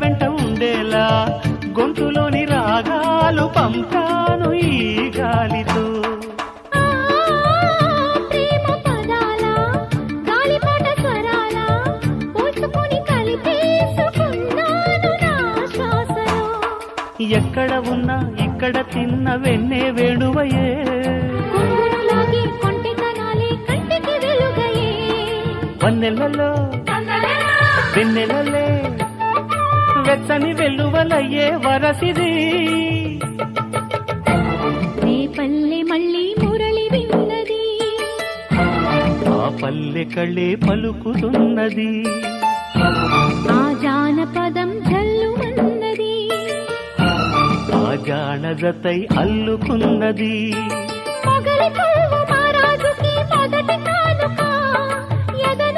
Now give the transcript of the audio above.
వెంట ఉండేలా గొంతులోని రాగాలు పంపాను ఈ గాలితో. ప్రేమ పదాల గాలిపాట స్వరాల పోల్చుకొని కలిపేసుకున్నాను నా శ్వాసలో. ఎక్కడ ఉన్నా ఇక్కడ తిన్న వెన్నే వేణువయే, కొంగునులాగి కొంటెతనాలే కంటికి వెలుగయే. వన్నెలలో వెన్నెలలే వెచ్చని వెల్లువలయ్యే వరసిది. నీ పల్లె మళ్ళీ మురళి విన్నది, ఆ పల్లె కళ్ళే పలుకుతున్నది, ఆ జానపదం జల్లుమన్నది, ఆ జానజతై అల్లుకున్నది.